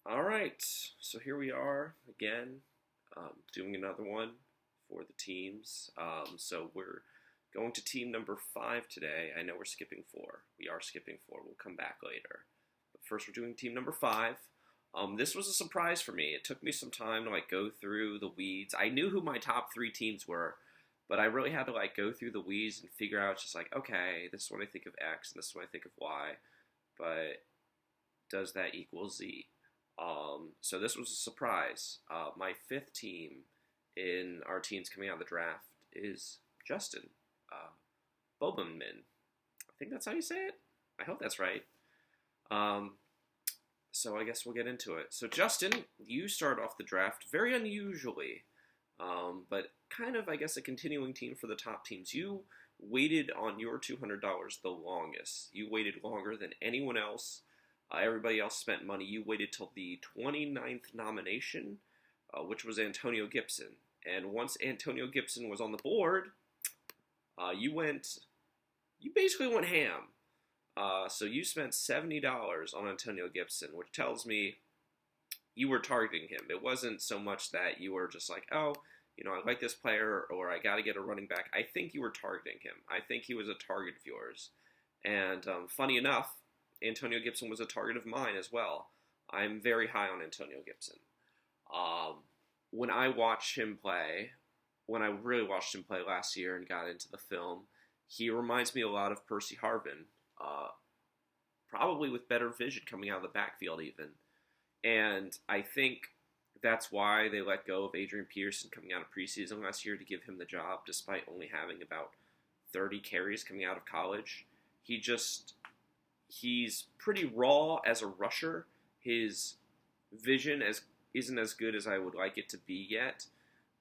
All right, so here we are again, doing another one for the teams. So we're going to team number 5 today. I know we're skipping 4. We are skipping 4. We'll come back later. But first, we're doing team number 5. This was a surprise for me. It took me some time to go through the weeds. I knew who my top 3 teams were, but I really had to go through the weeds and figure out just okay, this is what I think of X and this is what I think of Y. But does that equal Z? So this was a surprise. My 5th team in our teams coming out of the draft is Justin Bobbum. I think that's how you say it. I hope that's right. So I guess we'll get into it. So Justin, you start off the draft very unusually, but kind of, I guess, a continuing team for the top teams. You waited on your $200 the longest. You waited longer than anyone else. Everybody else spent money. You waited till the 29th nomination, which was Antonio Gibson. And once Antonio Gibson was on the board, you basically went ham. So you spent $70 on Antonio Gibson, which tells me you were targeting him. It wasn't so much that you were just I like this player, or I got to get a running back. I think you were targeting him. I think he was a target of yours. And funny enough, Antonio Gibson was a target of mine as well. I'm very high on Antonio Gibson. When I really watched him play last year and got into the film, he reminds me a lot of Percy Harvin, probably with better vision coming out of the backfield even. And I think that's why they let go of Adrian Peterson coming out of preseason last year to give him the job, despite only having about 30 carries coming out of college. He's pretty raw as a rusher. His vision isn't as good as I would like it to be yet,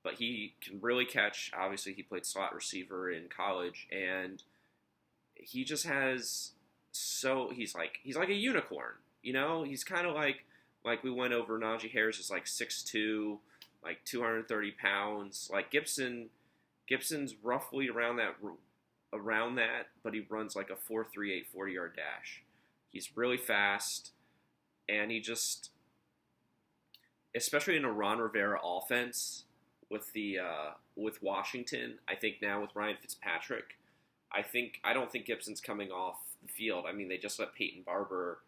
but he can really catch. Obviously, he played slot receiver in college, and he just has he's like a unicorn. He's kind of like we went over. Najee Harris is 6'2", 230 pounds. Gibson's roughly around that, but he runs a 4.38 40-yard dash. He's really fast, and he just, especially in a Ron Rivera offense with Washington, I think now with Ryan Fitzpatrick, I don't think Gibson's coming off the field. I mean, they just let Peyton Barber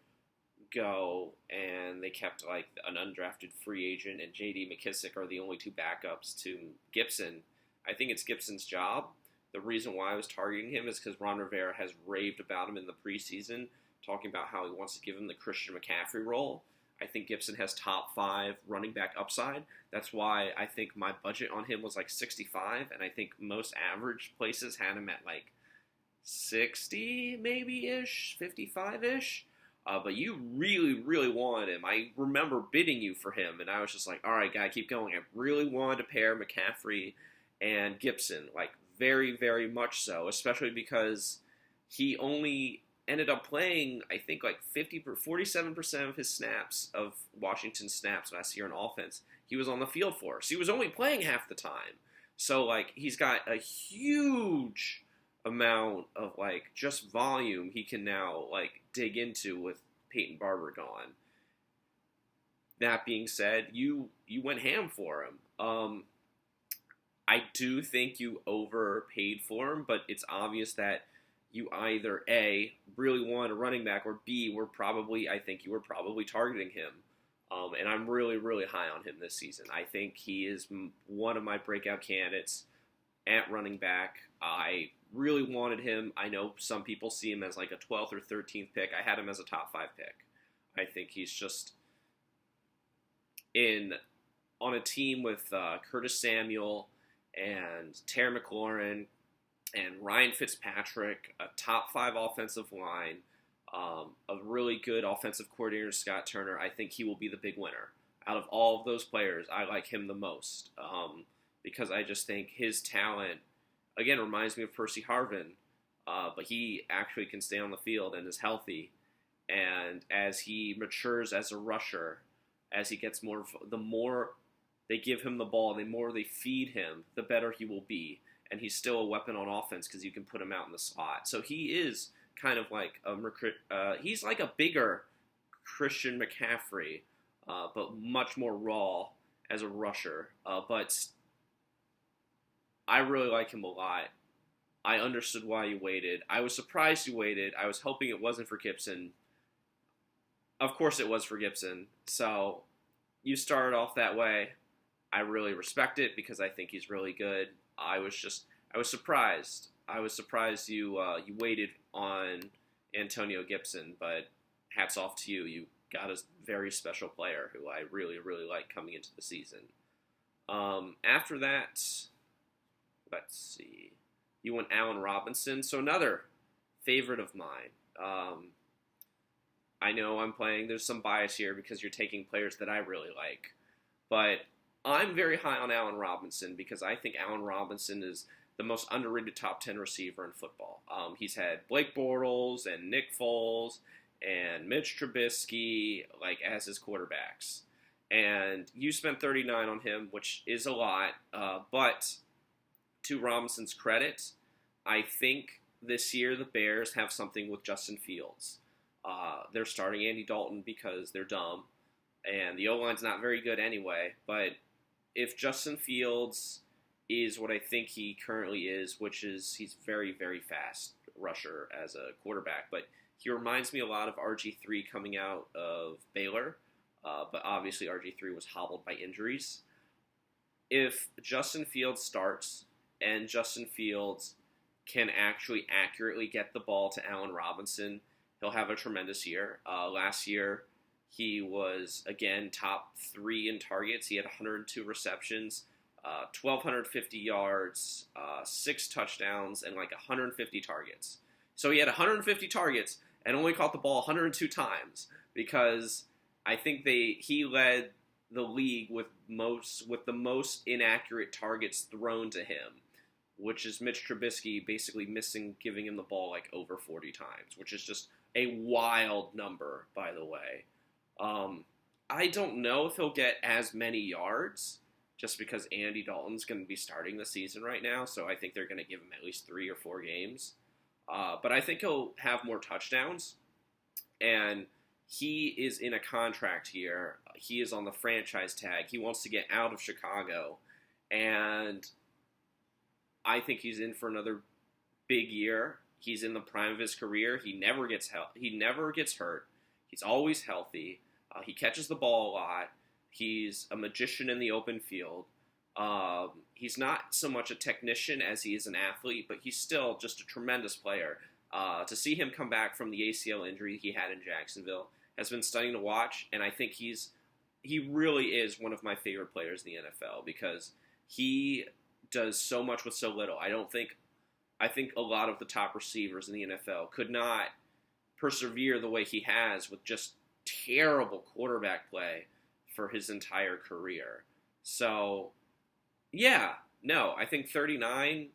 go, and they kept an undrafted free agent, and J.D. McKissick are the only 2 backups to Gibson. I think it's Gibson's job. The reason why I was targeting him is because Ron Rivera has raved about him in the preseason, talking about how he wants to give him the Christian McCaffrey role. I think Gibson has top 5 running back upside. That's why I think my budget on him was 65, and I think most average places had him at 60 maybe-ish, 55-ish. But you really, really wanted him. I remember bidding you for him, and I was just all right, gotta keep going. I really wanted to pair McCaffrey and Gibson, very, very much so, especially because he only ended up playing, I think, 47% of his snaps, of Washington's snaps last year in offense, he was on the field for. So he was only playing half the time. So, he's got a huge amount of, just volume he can now, dig into with Peyton Barber gone. That being said, you went ham for him. I do think you overpaid for him, but it's obvious that you either A, really wanted a running back, or B, I think you were probably targeting him. And I'm really, really high on him this season. I think he is one of my breakout candidates at running back. I really wanted him. I know some people see him as a 12th or 13th pick. I had him as a top 5 pick. I think he's just on a team with Curtis Samuel and Terry McLaurin and Ryan Fitzpatrick, a top 5 offensive line, a really good offensive coordinator, Scott Turner. I think he will be the big winner. Out of all of those players, I like him the most because I just think his talent, again, reminds me of Percy Harvin, but he actually can stay on the field and is healthy. And as he matures as a rusher, as he gets the more they give him the ball, the more they feed him, the better he will be. And he's still a weapon on offense because you can put him out in the slot. So he is kind of he's like a bigger Christian McCaffrey but much more raw as a rusher. But I really like him a lot. I understood why you waited. I was surprised you waited. I was hoping it wasn't for Gibson. Of course it was for Gibson. So you started off that way. I really respect it because I think he's really good. I was surprised. I was surprised you waited on Antonio Gibson, but hats off to you. You got a very special player who I really, really like coming into the season. After that, let's see. You went Allen Robinson, so another favorite of mine. I know there's some bias here because you're taking players that I really like, but I'm very high on Allen Robinson because I think Allen Robinson is the most underrated top 10 receiver in football. He's had Blake Bortles and Nick Foles and Mitch Trubisky as his quarterbacks. And you spent $39 on him, which is a lot, but to Robinson's credit, I think this year the Bears have something with Justin Fields. They're starting Andy Dalton because they're dumb, and the O-line's not very good anyway, but if Justin Fields is what I think he currently is, which is he's very, very fast rusher as a quarterback, but he reminds me a lot of RG3 coming out of Baylor, but obviously RG3 was hobbled by injuries. If Justin Fields starts and Justin Fields can actually accurately get the ball to Allen Robinson, he'll have a tremendous year. Last year, he was, again, top 3 in targets. He had 102 receptions, 1,250 yards, 6 touchdowns, and 150 targets. So he had 150 targets and only caught the ball 102 times because I think he led the league with the most inaccurate targets thrown to him, which is Mitch Trubisky basically giving him the ball over 40 times, which is just a wild number, by the way. I don't know if he'll get as many yards just because Andy Dalton's going to be starting the season right now, so I think they're going to give him at least 3 or 4 games. But I think he'll have more touchdowns, and he is in a contract here. He is on the franchise tag. He wants to get out of Chicago, and I think he's in for another big year. He's in the prime of his career. He never gets hurt. He's always healthy. He catches the ball a lot. He's a magician in the open field. He's not so much a technician as he is an athlete, but he's still just a tremendous player. To see him come back from the ACL injury he had in Jacksonville has been stunning to watch, and I think he really is one of my favorite players in the NFL because he does so much with so little. I think a lot of the top receivers in the NFL could not persevere the way he has with just terrible quarterback play for his entire career. So, I think 39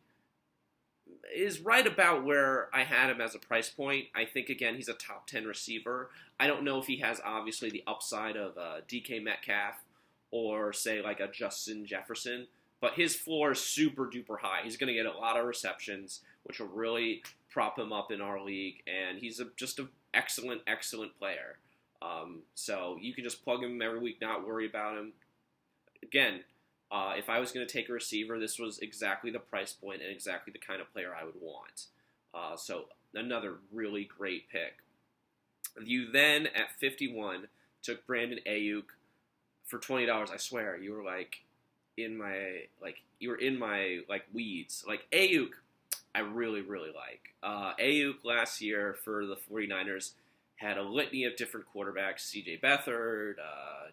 is right about where I had him as a price point. I think, again, he's a top 10 receiver. I don't know if he has, obviously, the upside of DK Metcalf or, say, a Justin Jefferson, but his floor is super duper high. He's going to get a lot of receptions, which will really prop him up in our league, and he's just an excellent, excellent player. So you can just plug him every week, not worry about him. Again, if I was going to take a receiver, this was exactly the price point and exactly the kind of player I would want. So another really great pick. You then, at 51, took Brandon Ayuk for $20. I swear, you were in my weeds. Ayuk, I really, really like. Ayuk last year for the 49ers had a litany of different quarterbacks: C.J. Beathard,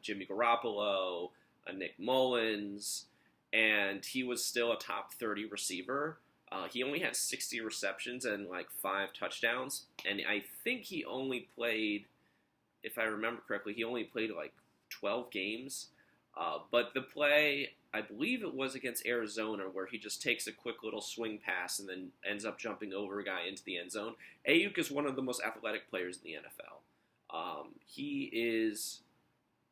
Jimmy Garoppolo, Nick Mullins, and he was still a top 30 receiver. He only had 60 receptions and 5 touchdowns, and I think he only played, if I remember correctly, 12 games. But the play, I believe it was against Arizona, where he just takes a quick little swing pass and then ends up jumping over a guy into the end zone. Ayuk is one of the most athletic players in the NFL. He is...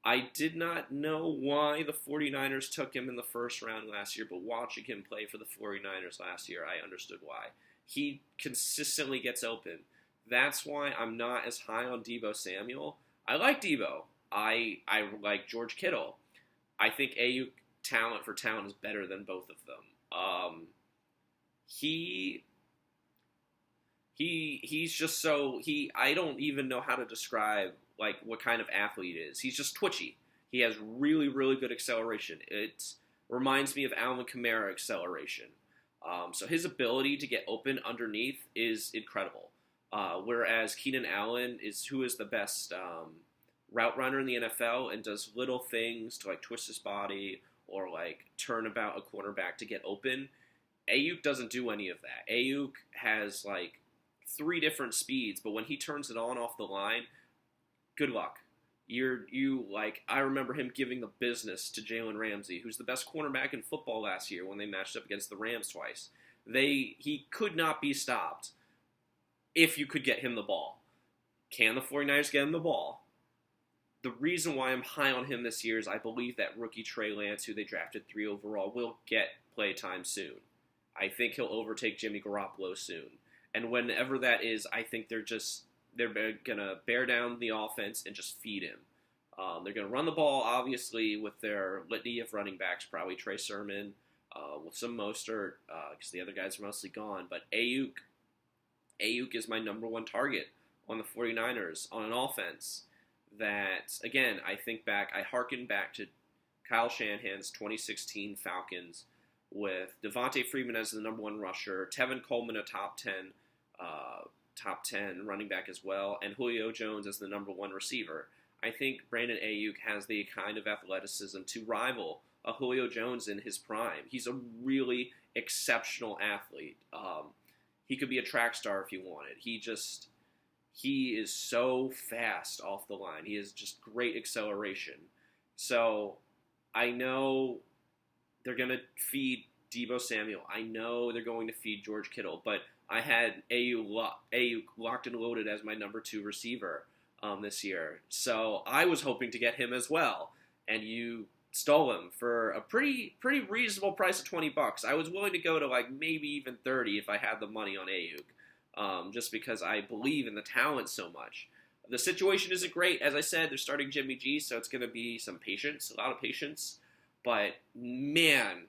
I did not know why the 49ers took him in the first round last year, but watching him play for the 49ers last year, I understood why. He consistently gets open. That's why I'm not as high on Deebo Samuel. I like Deebo. I like George Kittle. I think Ayuk talent for talent is better than both of them. He he's just so he I don't even know how to describe like what kind of athlete he is. He's just twitchy. He has really really good acceleration. It reminds me of Alvin Kamara acceleration. So his ability to get open underneath is incredible. Whereas Keenan Allen who is the best route runner in the NFL and does little things to like twist his body or like turn about a cornerback to get open. Ayuk doesn't do any of that. Ayuk has like 3 different speeds, but when he turns it on off the line, good luck. I remember him giving the business to Jalen Ramsey, who's the best cornerback in football last year when they matched up against the Rams twice. He could not be stopped if you could get him the ball. Can the 49ers get him the ball? The reason why I'm high on him this year is I believe that rookie Trey Lance, who they drafted 3 overall, will get play time soon. I think he'll overtake Jimmy Garoppolo soon. And whenever that is, I think they're going to bear down the offense and just feed him. They're going to run the ball, obviously, with their litany of running backs, probably Trey Sermon, with some Mostert, because the other guys are mostly gone. But Ayuk is my number 1 target on the 49ers on an offense that, again, I hearken back to Kyle Shanahan's 2016 Falcons with Devontae Freeman as the number 1 rusher, Tevin Coleman a top 10 running back as well, and Julio Jones as the number 1 receiver. I think Brandon Ayuk has the kind of athleticism to rival a Julio Jones in his prime. He's a really exceptional athlete. He could be a track star if you wanted. He is so fast off the line. He has just great acceleration. So I know they're going to feed Deebo Samuel. I know they're going to feed George Kittle, but I had Ayuk locked and loaded as my number 2 receiver this year. So I was hoping to get him as well, and you stole him for a pretty reasonable price of $20. I was willing to go to like maybe even 30 if I had the money on Ayuk, just because I believe in the talent so much. The situation isn't great. As I said, they're starting Jimmy G, so it's going to be some patience, a lot of patience. But, man,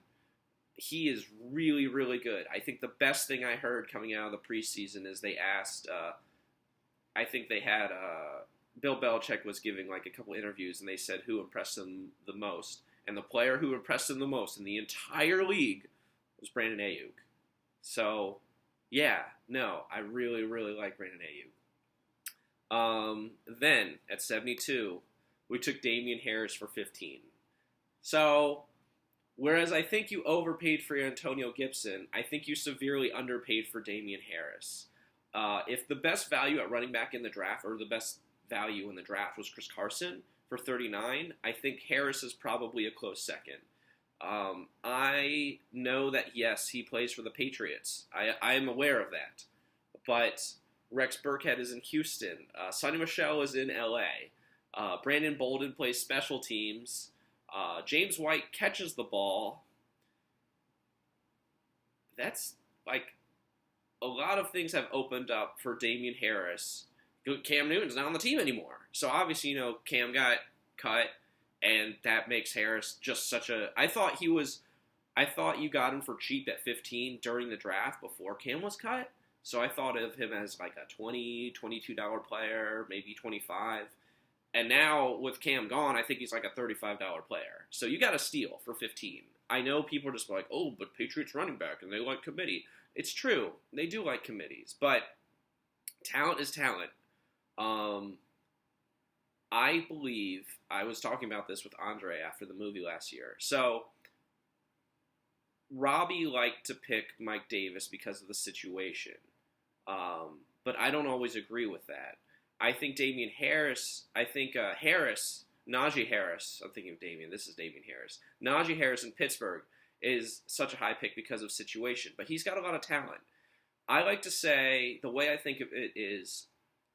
he is really, really good. I think the best thing I heard coming out of the preseason is they asked, I think they had, Bill Belichick was giving like a couple interviews, and they said who impressed them the most. And the player who impressed them the most in the entire league was Brandon Ayuk. So, yeah, no, I really, really like Brandon Ayuk. Then, at 72, we took Damian Harris for 15. So, whereas I think you overpaid for Antonio Gibson, I think you severely underpaid for Damian Harris. If the best value at running back in the draft, or the best value in the draft, was Chris Carson for 39, I think Harris is probably a close second. I know that, yes, he plays for the Patriots. I am aware of that. But Rex Burkhead is in Houston. Sonny Michel is in L.A. Brandon Bolden plays special teams. James White catches the ball. That's like a lot of things have opened up for Damian Harris. Cam Newton's not on the team anymore. So obviously, Cam got cut, and that makes Harris just such a... I thought you got him for cheap at 15 during the draft before Cam was cut. So I thought of him as like a $20, $22 player, maybe 25. And now, with Cam gone, I think he's like a $35 player. So you got a steal for 15. I know people are just like, oh, but Patriots running back, and they like committee. It's true. They do like committees. But talent is talent. I believe, I was talking about this with Andre after the movie last year. So, Robbie liked to pick Mike Davis because of the situation. But I don't always agree with that. I think Najee Harris, I'm thinking of Damian, this is Damian Harris. Najee Harris in Pittsburgh is such a high pick because of situation, but he's got a lot of talent. I like to say, the way I think of it is,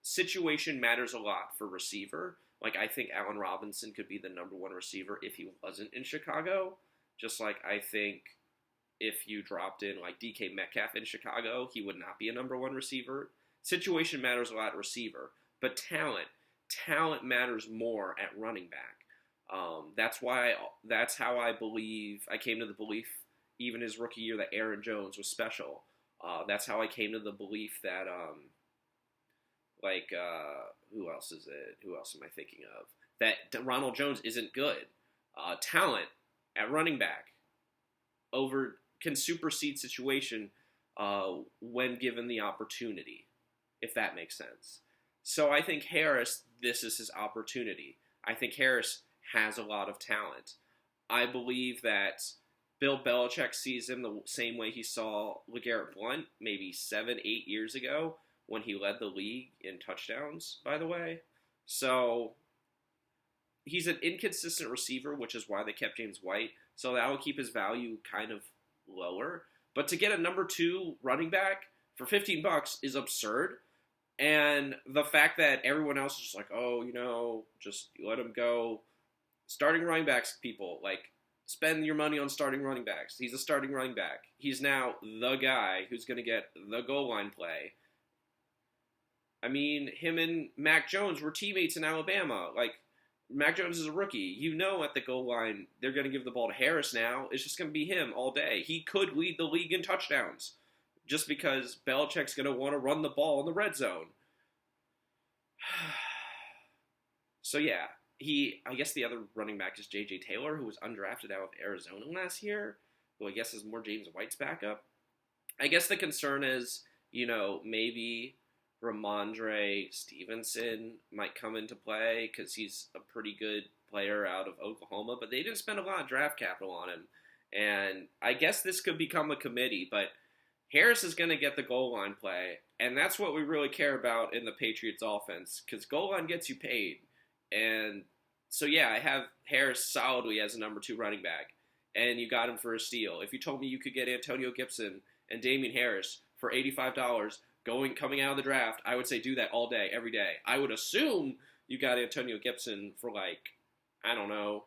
situation matters a lot for receiver. Like, I think Allen Robinson could be the number 1 receiver if he wasn't in Chicago. Just like I think if you dropped in, like, DK Metcalf in Chicago, he would not be a number 1 receiver. Situation matters a lot at receiver. But talent, talent matters more at running back. That's how I believe, I came to the belief, even his rookie year, that Aaron Jones was special. That's how I came to the belief that, who else is it? Who else am I thinking of? That Ronald Jones isn't good. Talent at running back can supersede situation when given the opportunity, if that makes sense. So I think Harris, this is his opportunity. I think Harris has a lot of talent. I believe that Bill Belichick sees him the same way he saw LeGarrette Blount maybe 7-8 years ago when he led the league in touchdowns, by the way. So he's an inconsistent receiver, which is why they kept James White. So that will keep his value kind of lower. But to get a number 2 running back for $15 is absurd. And the fact that everyone else is just like, oh, just let him go. Starting running backs, people, spend your money on starting running backs. He's a starting running back. He's now the guy who's going to get the goal line play. I mean, him and Mac Jones were teammates in Alabama. Mac Jones is a rookie. At the goal line, they're going to give the ball to Harris now. It's just going to be him all day. He could lead the league in touchdowns just because Belichick's going to want to run the ball in the red zone. So, yeah. I guess the other running back is J.J. Taylor, who was undrafted out of Arizona last year, who I guess is more James White's backup. I guess the concern is, maybe Ramondre Stevenson might come into play because he's a pretty good player out of Oklahoma, but they didn't spend a lot of draft capital on him. And I guess this could become a committee, but Harris is going to get the goal line play, and that's what we really care about in the Patriots offense because goal line gets you paid. And so, yeah, I have Harris solidly as a number 2 running back, and you got him for a steal. If you told me you could get Antonio Gibson and Damian Harris for $85 coming out of the draft, I would say do that all day, every day. I would assume you got Antonio Gibson for I don't know,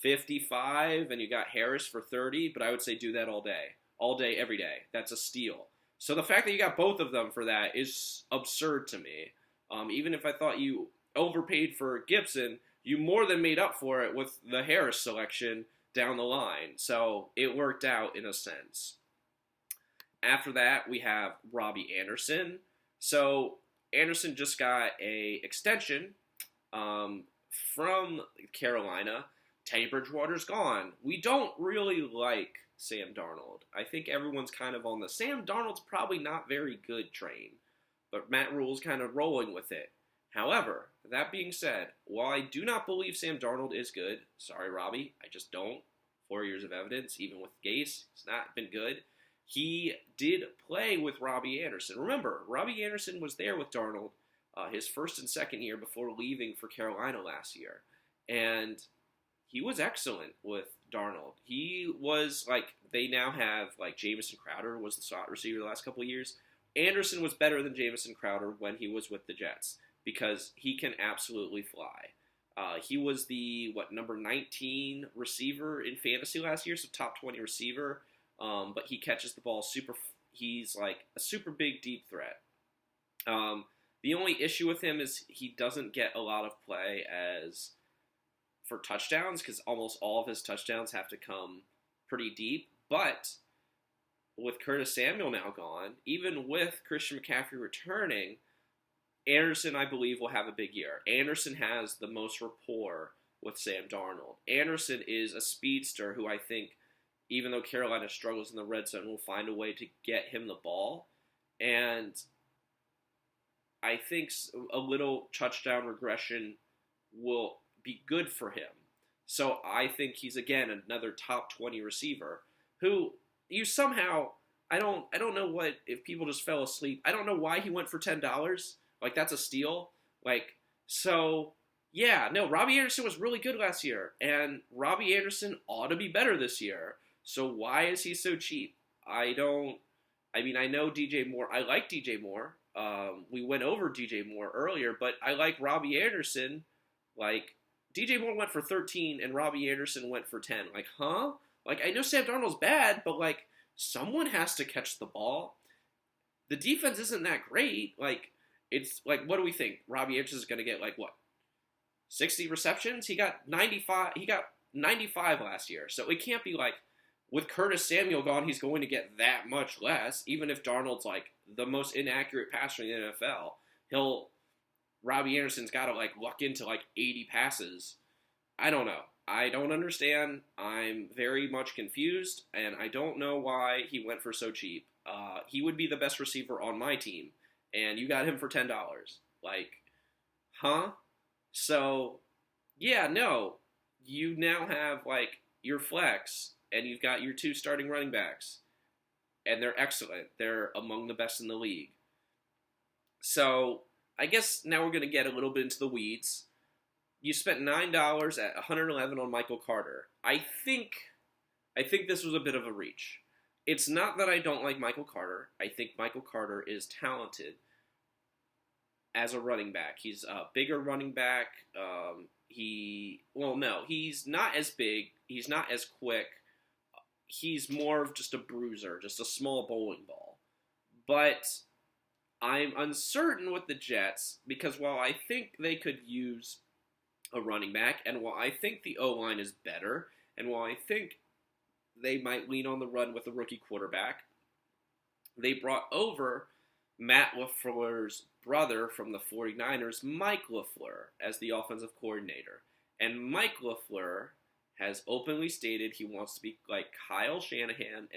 55, and you got Harris for 30, but I would say do that all day, every day. That's a steal. So the fact that you got both of them for that is absurd to me. Even if I thought you overpaid for Gibson, you more than made up for it with the Harris selection down the line. So it worked out in a sense. After that, we have Robbie Anderson. So Anderson just got a extension from Carolina. Teddy Bridgewater's gone. We don't really like Sam Darnold. I think everyone's kind of on the Sam Darnold's probably not very good train, but Matt Rule's kind of rolling with it. However, that being said, while I do not believe Sam Darnold is good, sorry, Robbie, I just don't. 4 years of evidence, even with Gase, it's not been good. He did play with Robbie Anderson. Remember, Robbie Anderson was there with Darnold his first and second year before leaving for Carolina last year. And he was excellent with Darnold. He was they now have Jamison Crowder was the slot receiver the last couple of years. Anderson was better than Jamison Crowder when he was with the Jets, because he can absolutely fly. He was the, number 19 receiver in fantasy last year, so top 20 receiver, but he catches the ball he's a super big deep threat. The only issue with him is he doesn't get a lot of play for touchdowns, because almost all of his touchdowns have to come pretty deep, but with Curtis Samuel now gone, even with Christian McCaffrey returning, Anderson, I believe, will have a big year. Anderson has the most rapport with Sam Darnold. Anderson is a speedster who I think, even though Carolina struggles in the red zone, will find a way to get him the ball. And I think a little touchdown regression will be good for him. So I think he's, again, another top 20 receiver who you somehow, I don't know if people just fell asleep. I don't know why he went for $10. That's a steal. Robbie Anderson was really good last year, and Robbie Anderson ought to be better this year. So why is he so cheap? I know DJ Moore. I like DJ Moore. We went over DJ Moore earlier, but I like Robbie Anderson. DJ Moore went for 13, and Robbie Anderson went for 10. I know Sam Darnold's bad, but, someone has to catch the ball. The defense isn't that great. It's like, what do we think? Robbie Anderson is going to get like what, 60 receptions? He got 95. He got 95 last year. So it can't be like with Curtis Samuel gone, he's going to get that much less. Even if Darnold's like the most inaccurate passer in the NFL, Robbie Anderson's got to like luck into like 80 passes. I don't know. I don't understand. I'm very much confused, and I don't know why he went for so cheap. He would be the best receiver on my team, and you got him for $10. Like, huh? So, yeah, no. You now have, like, your flex, and you've got your 2 starting running backs, and they're excellent. They're among the best in the league. So, I guess now we're going to get a little bit into the weeds. You spent $9 at 111 on Michael Carter. I think this was a bit of a reach. It's not that I don't like Michael Carter. I think Michael Carter is talented as a running back. He's a bigger running back. He's not as big. He's not as quick. He's more of just a bruiser, just a small bowling ball. But I'm uncertain with the Jets because while I think they could use a running back, and while I think the O-line is better, and while I think they might lean on the run with a rookie quarterback, they brought over Matt LaFleur's brother from the 49ers, Mike LaFleur, as the offensive coordinator. And Mike LaFleur has openly stated he wants to be like Kyle Shanahan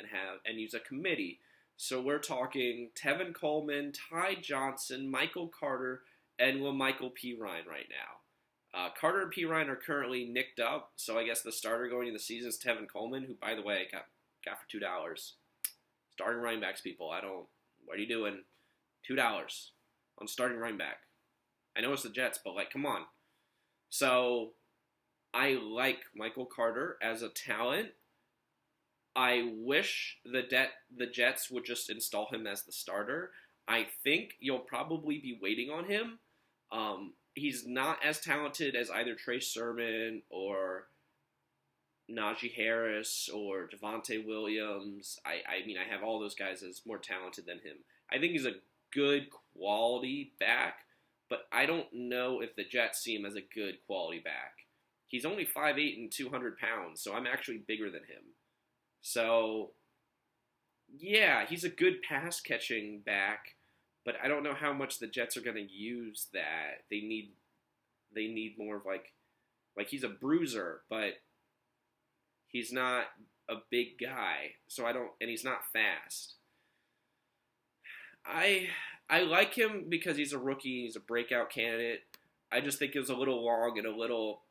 and use a committee. So we're talking Tevin Coleman, Ty Johnson, Michael Carter, and LaMichael P. Ryan right now. Carter and P. Ryan are currently nicked up, so I guess the starter going into the season is Tevin Coleman, who, by the way, got for $2. Starting running backs, people. What are you doing? $2 on starting running back. I know it's the Jets, but, like, come on. So, I like Michael Carter as a talent. I wish the Jets would just install him as the starter. I think you'll probably be waiting on him. He's not as talented as either Trey Sermon or Najee Harris or Devontae Williams. I mean, I have all those guys as more talented than him. I think he's a good quality back, but I don't know if the Jets see him as a good quality back. He's only 5'8" and 200 pounds, so I'm actually bigger than him. So, yeah, he's a good pass-catching back, but I don't know how much the Jets are going to use that. They need more of like he's a bruiser, but he's not a big guy. So and he's not fast. I like him because he's a rookie, he's a breakout candidate. I just think it was a little long and a little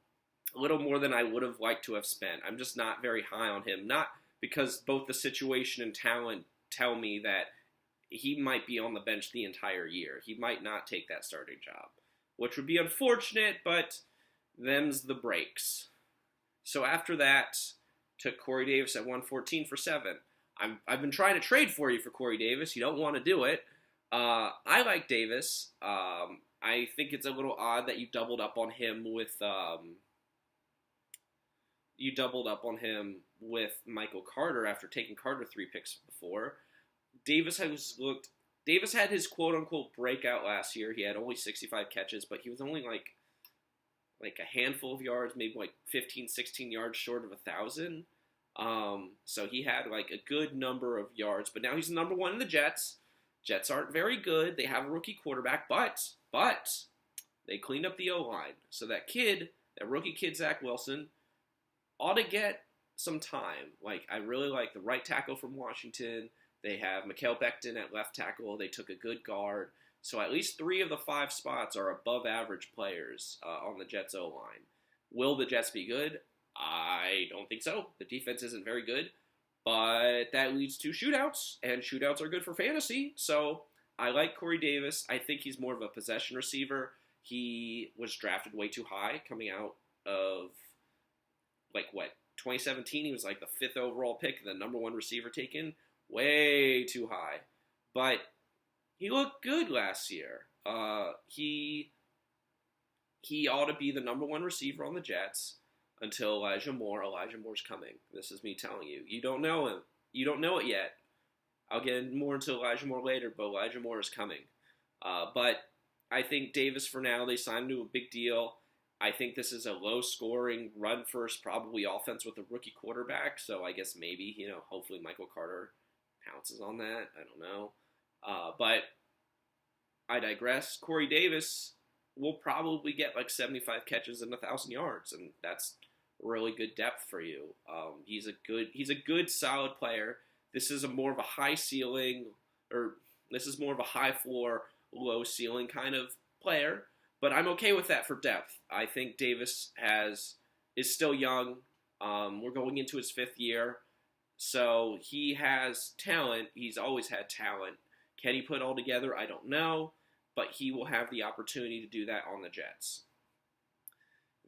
more than I would have liked to have spent. I'm just not very high on him. Not because both the situation and talent tell me that he might be on the bench the entire year. He might not take that starting job, which would be unfortunate, but them's the breaks. So after that, took Corey Davis at 114 for 7. I've been trying to trade for you for Corey Davis. You don't want to do it. I like Davis. I think it's a little odd that you doubled up on him with Michael Carter after taking Carter 3 picks before. Davis had his quote-unquote breakout last year. He had only 65 catches, but he was only like a handful of yards, maybe like 15, 16 yards short of 1,000. So he had like a good number of yards, but now he's the number 1 in the Jets. Jets aren't very good. They have a rookie quarterback, but they cleaned up the O-line. So that rookie kid, Zach Wilson, ought to get some time. Like, I really like the right tackle from Washington. They have Mikael Becton at left tackle. They took a good guard. So at least 3 of the 5 spots are above average players on the Jets O-line. Will the Jets be good? I don't think so. The defense isn't very good. But that leads to shootouts, and shootouts are good for fantasy. So I like Corey Davis. I think he's more of a possession receiver. He was drafted way too high coming out of, 2017? He was like the 5th overall pick, the number 1 receiver taken. Way too high. But he looked good last year. He ought to be the number 1 receiver on the Jets until Elijah Moore. Elijah Moore's coming. This is me telling you. You don't know him. You don't know it yet. I'll get more into Elijah Moore later, but Elijah Moore is coming. But I think Davis for now, they signed him to a big deal. I think this is a low-scoring, run-first, probably offense with a rookie quarterback. So I guess maybe, hopefully Michael Carter pounces on that. I don't know. But I digress. Corey Davis will probably get like 75 catches and 1,000 yards, and that's really good depth for you. He's a good, solid player. This is more of a high ceiling, or this is more of a high floor, low ceiling kind of player. But I'm okay with that for depth. I think Davis is still young. We're going into his 5th year. So he has talent. He's always had talent. Can he put it all together? I don't know. But he will have the opportunity to do that on the Jets.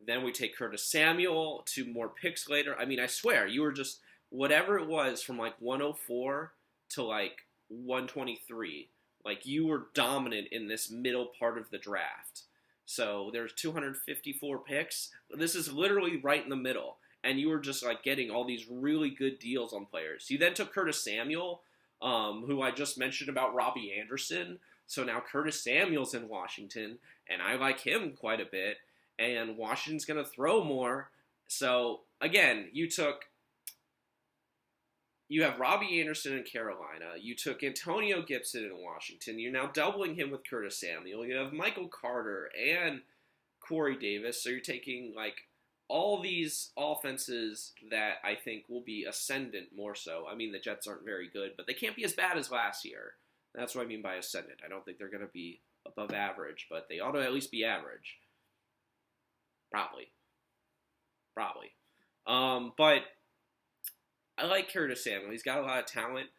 Then we take Curtis Samuel to more picks later. I mean, I swear, you were just, whatever it was from like 104 to like 123, like you were dominant in this middle part of the draft. So there's 254 picks. This is literally right in the middle. And you were just like getting all these really good deals on players. You then took Curtis Samuel, who I just mentioned about Robbie Anderson. So now Curtis Samuel's in Washington, and I like him quite a bit. And Washington's going to throw more. So again, you have Robbie Anderson in Carolina. You took Antonio Gibson in Washington. You're now doubling him with Curtis Samuel. You have Michael Carter and Corey Davis. So you're taking like all these offenses that I think will be ascendant more so. I mean, the Jets aren't very good, but they can't be as bad as last year. That's what I mean by ascendant. I don't think they're going to be above average, but they ought to at least be average. Probably. But I like Curtis Samuel. He's got a lot of talent.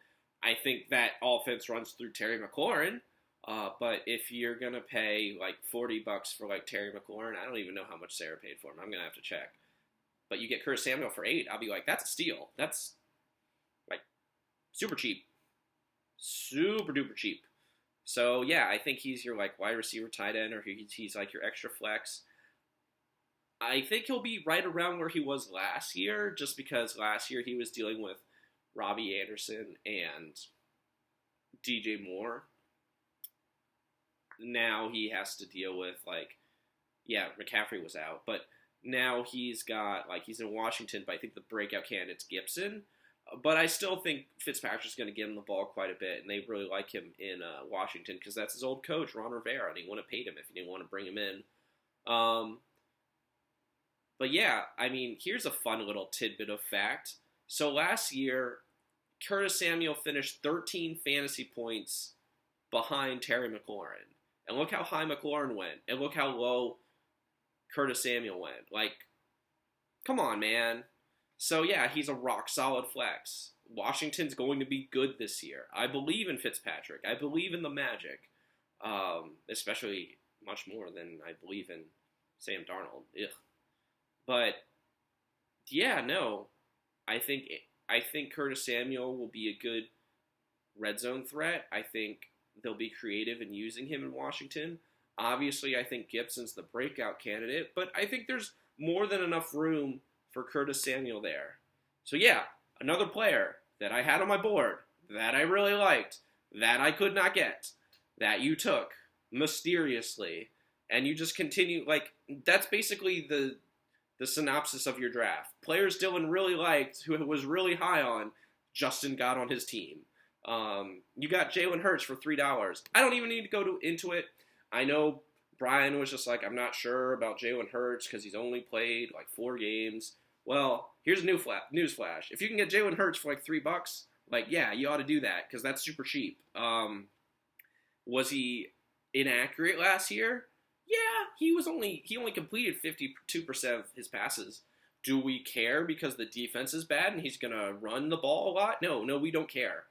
I think that offense runs through Terry McLaurin. But if you're going to pay like $40 for like Terry McLaurin, I don't even know how much Sarah paid for him. I'm going to have to check. But you get Curtis Samuel for $8, I'll be like, that's a steal. That's like super cheap. Super duper cheap. So yeah, I think he's your like wide receiver tight end, or he's like your extra flex. I think he'll be right around where he was last year, just because last year he was dealing with Robbie Anderson and DJ Moore. Now he has to deal with McCaffrey was out, but now he's in Washington, but I think the breakout candidate's Gibson. But I still think Fitzpatrick's going to give him the ball quite a bit, and they really like him in Washington because that's his old coach, Ron Rivera, and he wouldn't have paid him if he didn't want to bring him in. But yeah, I mean, here's a fun little tidbit of fact. So last year, Curtis Samuel finished 13 fantasy points behind Terry McLaurin. And look how high McLaurin went, and look how low Curtis Samuel went. Like, come on, man. So yeah, he's a rock-solid flex. Washington's going to be good this year. I believe in Fitzpatrick. I believe in the Magic. Especially much more than I believe in Sam Darnold. Ugh. But yeah, no. I think Curtis Samuel will be a good red zone threat. I think they'll be creative in using him in Washington. Obviously, I think Gibson's the breakout candidate, but I think there's more than enough room for Curtis Samuel there. So yeah, another player that I had on my board that I really liked, that I could not get, that you took mysteriously, and you just continue, like, that's basically the synopsis of your draft. Players Dylan really liked, who was really high on, Justin got on his team. You got Jalen Hurts for $3. I don't even need to go into it. I know Brian was just like, I'm not sure about Jalen Hurts because he's only played like 4 games. Well, here's a newsflash. If you can get Jalen Hurts for like $3, like, yeah, you ought to do that because that's super cheap. Was he inaccurate last year? Yeah, he only completed 52% of his passes. Do we care because the defense is bad and he's going to run the ball a lot? No, we don't care.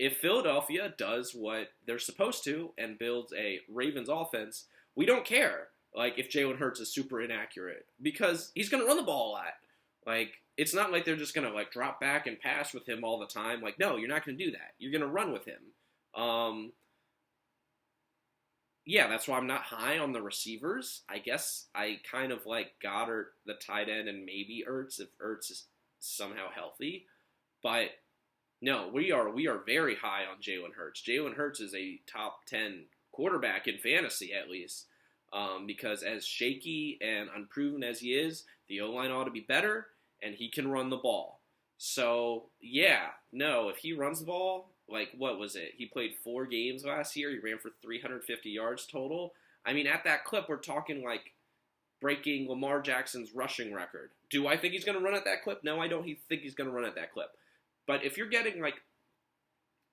If Philadelphia does what they're supposed to and builds a Ravens offense, we don't care, like, if Jalen Hurts is super inaccurate because he's going to run the ball a lot. Like, it's not like they're just going to, like, drop back and pass with him all the time. Like, no, you're not going to do that. You're going to run with him. Yeah, that's why I'm not high on the receivers. I guess I kind of like Goddard, the tight end, and maybe Ertz if Ertz is somehow healthy. But no, we are very high on Jalen Hurts. Jalen Hurts is a top 10 quarterback in fantasy, at least. Because as shaky and unproven as he is, the O-line ought to be better, and he can run the ball. So, yeah, no, if he runs the ball, like, what was it? He played 4 games last year. He ran for 350 yards total. I mean, at that clip, we're talking, like, breaking Lamar Jackson's rushing record. Do I think he's going to run at that clip? No, I don't think he's going to run at that clip. But if you're getting, like,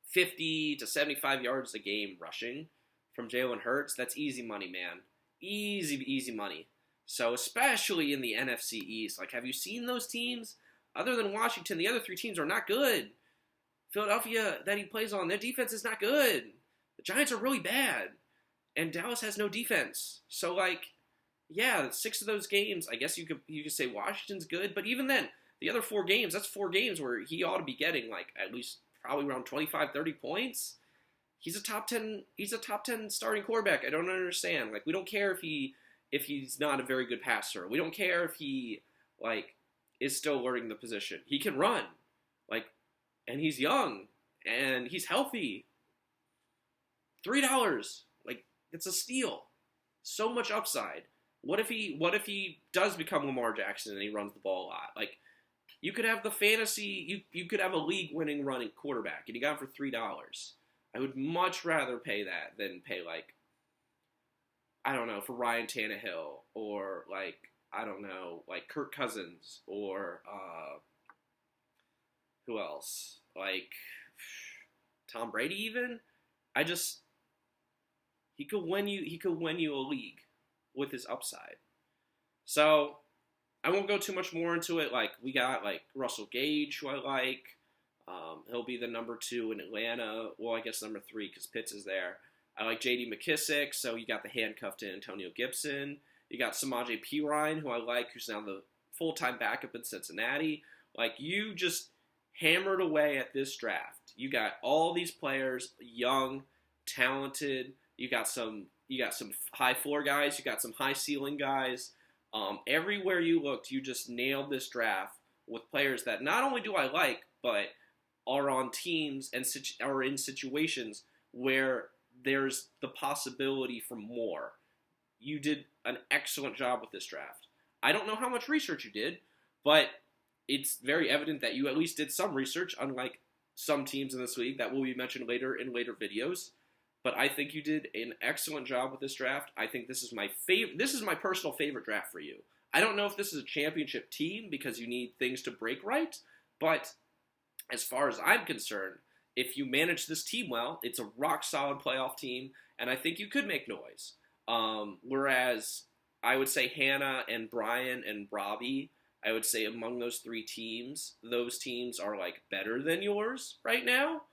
50 to 75 yards a game rushing from Jalen Hurts, that's easy money, man. Easy money. So, especially in the NFC East, like, have you seen those teams? Other than Washington, the other 3 teams are not good. Philadelphia, that he plays on, their defense is not good. The Giants are really bad. And Dallas has no defense. So, like, yeah, 6 of those games, I guess you could say Washington's good. But even then, the other 4 games, that's 4 games where he ought to be getting, like, at least probably around 25, 30 points. He's a top 10 starting quarterback. I don't understand. Like, we don't care if he's not a very good passer. We don't care if he, like, is still learning the position. He can run. Like, and he's young. And he's healthy. $3. Like, it's a steal. So much upside. What if he does become Lamar Jackson and he runs the ball a lot? Like, you could have the fantasy, you could have a league-winning running quarterback, and you got him for $3. I would much rather pay that than pay, like, I don't know, for Ryan Tannehill, or, like, I don't know, like Kirk Cousins, or who else? Like Tom Brady even? He could win you a league with his upside. So I won't go too much more into it. Like, we got, like, Russell Gage, who I like. He'll be the number 2 in Atlanta. Well, I guess number 3 because Pitts is there. I like J.D. McKissick, so you got the handcuffed to Antonio Gibson. You got Samaje Perine, who I like, who's now the full-time backup in Cincinnati. Like, you just hammered away at this draft. You got all these players, young, talented. You got some high floor guys. You got some high ceiling guys. Everywhere you looked, you just nailed this draft with players that not only do I like, but are on teams and are in situations where there's the possibility for more. You did an excellent job with this draft. I don't know how much research you did, but it's very evident that you at least did some research, unlike some teams in this league that will be mentioned later in later videos. But I think you did an excellent job with this draft. I think this is my This is my personal favorite draft for you. I don't know if this is a championship team because you need things to break right, but as far as I'm concerned, if you manage this team well, it's a rock-solid playoff team, and I think you could make noise. Whereas I would say Hannah and Brian and Robbie, I would say among those 3 teams, those teams are, like, better than yours right now.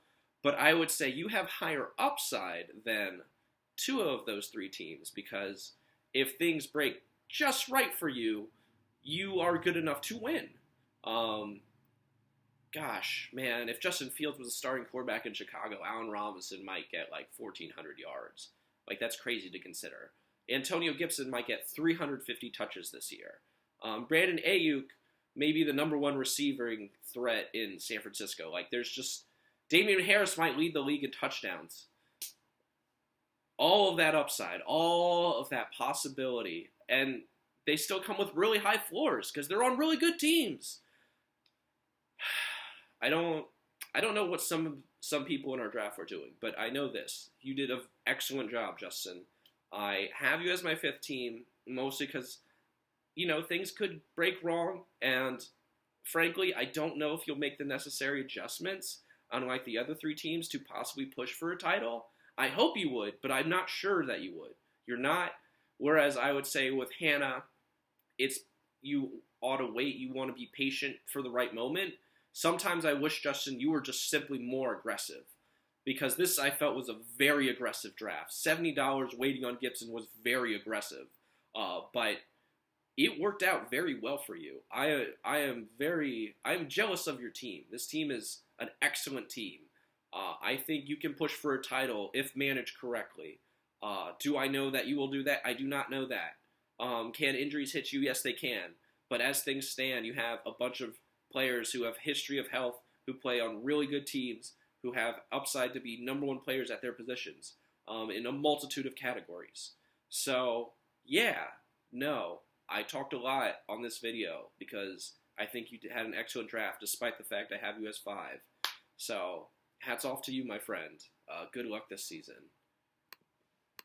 But I would say you have higher upside than 2 of those 3 teams, because if things break just right for you, you are good enough to win. Gosh, man, if Justin Fields was a starting quarterback in Chicago, Allen Robinson might get like 1,400 yards. Like, that's crazy to consider. Antonio Gibson might get 350 touches this year. Brandon Ayuk may be the number 1 receiving threat in San Francisco. Like, there's just... Damian Harris might lead the league in touchdowns. All of that upside, all of that possibility, and they still come with really high floors because they're on really good teams. I don't know what some people in our draft were doing, but I know this. You did an excellent job, Justin. I have you as my 5th team, mostly because, you know, things could break wrong, and frankly, I don't know if you'll make the necessary adjustments, unlike the other 3 teams, to possibly push for a title. I hope you would, but I'm not sure that you would. You're not. Whereas I would say with Hannah, you ought to wait. You want to be patient for the right moment. Sometimes I wish, Justin, you were just simply more aggressive, because this, I felt, was a very aggressive draft. $70 waiting on Gibson was very aggressive, but it worked out very well for you. I am jealous of your team. This team is an excellent team. I think you can push for a title if managed correctly. Do I know that you will do that? I do not know that. Can injuries hit you? Yes, they can. But as things stand, you have a bunch of players who have history of health, who play on really good teams, who have upside to be number 1 players at their positions. in a multitude of categories. So, yeah, no, I talked a lot on this video because I think you had an excellent draft despite the fact I have you as 5. So, hats off to you, my friend. Good luck this season.